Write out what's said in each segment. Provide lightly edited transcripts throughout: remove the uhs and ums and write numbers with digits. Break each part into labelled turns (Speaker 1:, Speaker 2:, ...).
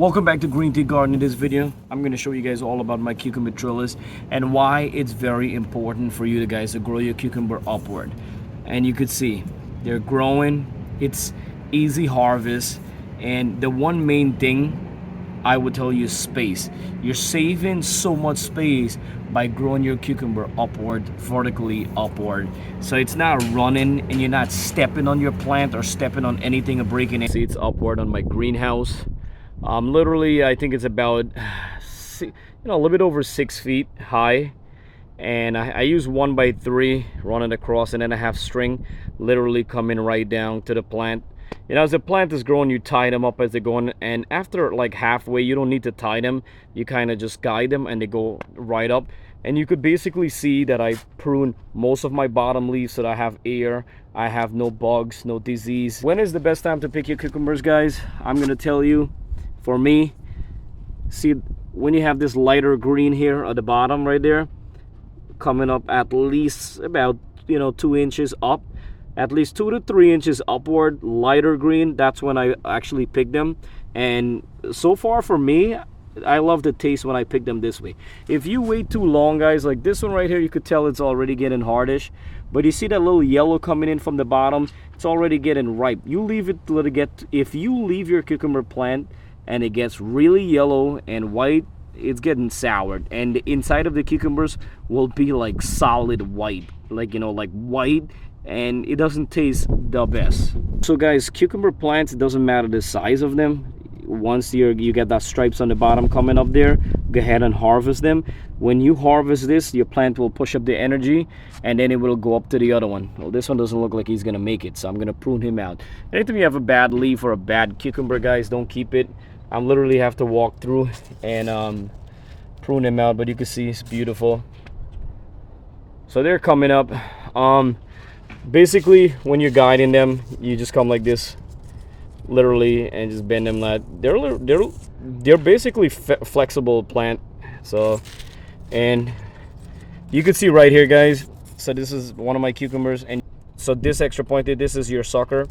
Speaker 1: Welcome back to GreenTGarden. In this video, I'm going to show you guys all about my cucumber trellis and why it's very important for you guys to grow your cucumber upward. And you could see they're growing. It's easy harvest, and the one main thing I would tell you is space. You're saving so much space by growing your cucumber upward, vertically upward. So it's not running and you're not stepping on your plant or stepping on anything or breaking it. See, it's upward on my greenhouse. Literally, I think it's about, a little bit over 6 feet high. And I use 1x3 running across, and then I have string literally coming right down to the plant. As the plant is growing, you tie them up as they're going, and after like halfway, you don't need to tie them. You kind of just guide them and they go right up. And you could basically see that I prune most of my bottom leaves so that I have air, I have no bugs, no disease. When is the best time to pick your cucumbers, guys? I'm gonna tell you, for me, see when you have this lighter green here at the bottom right there, coming up at least about 2 inches up, at least 2 to 3 inches upward, lighter green, that's when I actually pick them. And so far for me, I love the taste when I pick them this way. If you wait too long, guys, like this one right here, you could tell it's already getting hardish. But you see that little yellow coming in from the bottom, it's already getting ripe. You leave it till it get, if you leave your cucumber plant and it gets really yellow and white, it's getting soured, and the inside of the cucumbers will be like solid white, like white, and it doesn't taste the best. So guys, cucumber plants, it doesn't matter the size of them. Once you get that stripes on the bottom coming up there, go ahead and harvest them. When you harvest this, your plant will push up the energy, and then it will go up to the other one. Well, this one doesn't look like he's gonna make it, so I'm gonna prune him out. Anytime you have a bad leaf or a bad cucumber, guys, don't keep it. I literally have to walk through and prune them out, but you can see it's beautiful. So they're coming up. Basically, when you're guiding them, you just come like this, literally, and just bend them. Like they're basically flexible plant. So, and you can see right here, guys. So this is one of my cucumbers, and so this extra pointed, this is your sucker.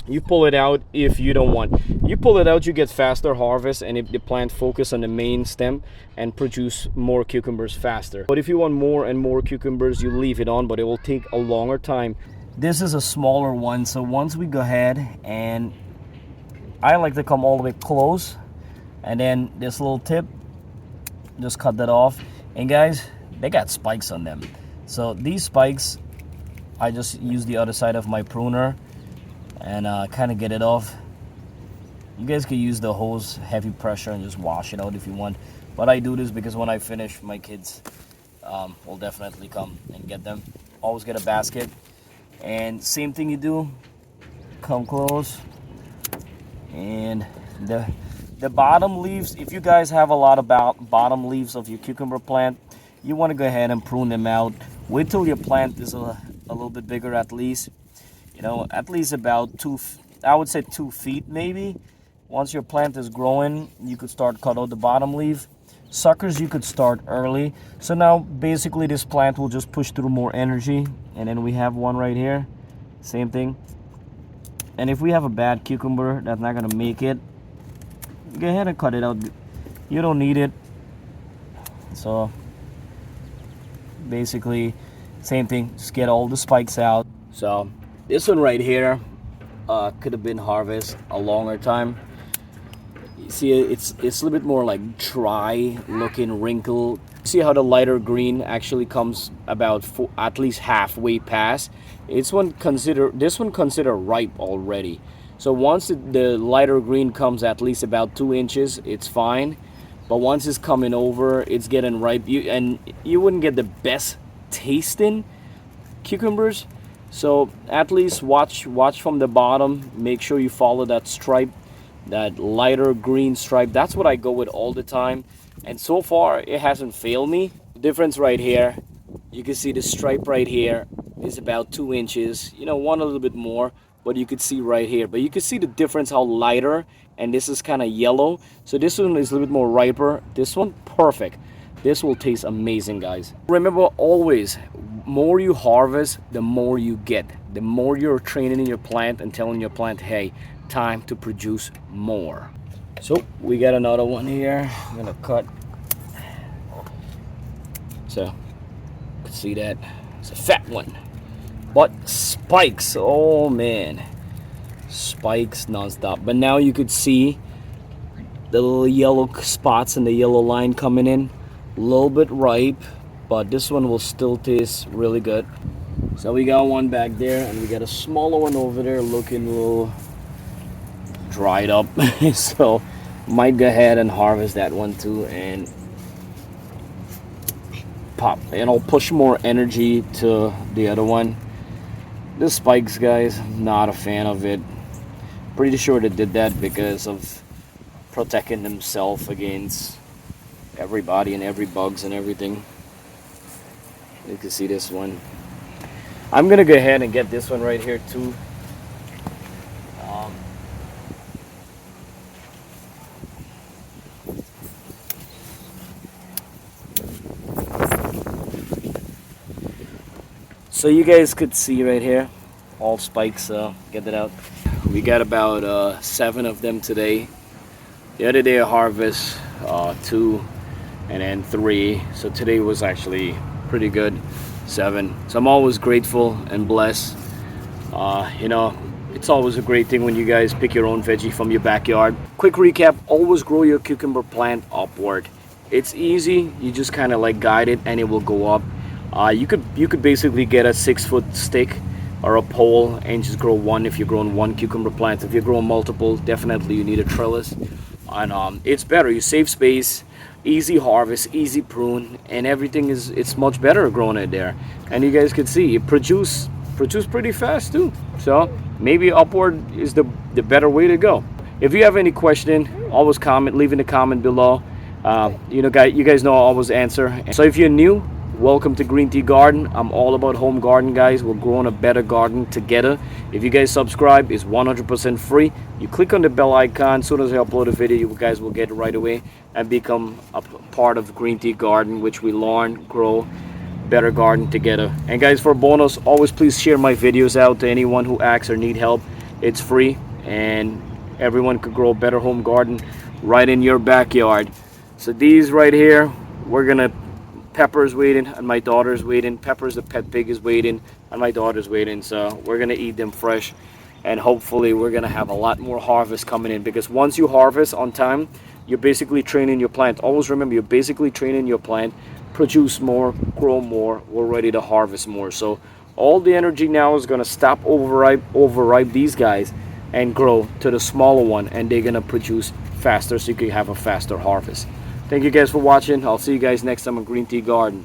Speaker 1: You pull it out if you don't want. You pull it out, you get faster harvest, and if the plant focus on the main stem and produce more cucumbers faster. But if you want more and more cucumbers, you leave it on, but it will take a longer time. This is a smaller one, so once we go ahead, and I like to come all the way close, and then this little tip, just cut that off. And guys, they got spikes on them. So these spikes, I just use the other side of my pruner and kind of get it off. You guys can use the hose, heavy pressure, and just wash it out if you want. But I do this because when I finish, my kids will definitely come and get them. Always get a basket. And same thing you do, come close. And the bottom leaves, if you guys have a lot of bottom leaves of your cucumber plant, you want to go ahead and prune them out. Wait till your plant is a little bit bigger, at least. At least about 2 feet maybe. Once your plant is growing, you could start cut out the bottom leaf. Suckers, you could start early. So now basically this plant will just push through more energy. And then we have one right here, same thing. And if we have a bad cucumber that's not gonna make it, go ahead and cut it out. You don't need it. So basically same thing, just get all the spikes out. So this one right here could have been harvested a longer time. You see, it's a little bit more like dry looking, wrinkled. See how the lighter green actually comes about at least halfway past. This one consider ripe already. So once the lighter green comes at least about 2 inches, it's fine. But once it's coming over, it's getting ripe. You wouldn't get the best tasting cucumbers. So at least watch from the bottom. Make sure you follow that stripe, that lighter green stripe. That's what I go with all the time, and so far it hasn't failed me. The difference right here, you can see the stripe right here is about 2 inches. One a little bit more, but you could see right here. But you can see the difference, how lighter, and this is kind of yellow. So this one is a little bit more riper. This one, perfect. This will taste amazing, guys. Remember always, more you harvest, the more you get. The more you're training your plant and telling your plant, hey, time to produce more. So we got another one here. I'm gonna cut. So you can see that it's a fat one, but spikes. Oh man, spikes nonstop. But now you could see the little yellow spots and the yellow line coming in. A little bit ripe, but this one will still taste really good. So we got one back there, and we got a smaller one over there looking a little dried up. So might go ahead and harvest that one too and pop, and I'll push more energy to the other one. The spikes, guys, not a fan of it. Pretty sure they did that because of protecting themselves against everybody and every bugs and everything. You can see this one. I'm gonna go ahead and get this one right here too. So you guys could see right here, all spikes. Get that out. We got about 7 of them today. The other day I harvest 2 and then 3. So today was actually pretty good, 7. So I'm always grateful and blessed. You know, it's always a great thing when you guys pick your own veggie from your backyard. Quick recap: always grow your cucumber plant upward. It's easy. You just kind of like guide it and it will go up. You could basically get a 6-foot stick or a pole and just grow one if you're growing one cucumber plant. If you're growing multiple, definitely you need a trellis. And it's better. You save space, easy harvest, easy prune, and everything it's much better growing it there. And you guys can see it produce pretty fast too. So maybe upward is the better way to go. If you have any question, always comment, leave in the comment below. You know, you guys know I always answer. So if you're new, welcome to GreenTGarden. I'm all about home garden, guys. We're growing a better garden together. If you guys subscribe, it's 100% free. You click on the bell icon. As soon as I upload a video, you guys will get it right away and become a part of GreenTGarden, which we learn, grow, better garden together. And guys, for a bonus, always please share my videos out to anyone who asks or need help. It's free, and everyone could grow a better home garden right in your backyard. So these right here, we're gonna Pepper's waiting and my daughter's waiting. Pepper's the pet pig is waiting and my daughter's waiting. So we're gonna eat them fresh, and hopefully we're gonna have a lot more harvest coming in, because once you harvest on time, you're basically training your plant. Always remember, you're basically training your plant, produce more, grow more, we're ready to harvest more. So all the energy now is gonna stop overripe these guys and grow to the smaller one, and they're gonna produce faster, so you can have a faster harvest. Thank you guys for watching. I'll see you guys next time on GreenTGarden.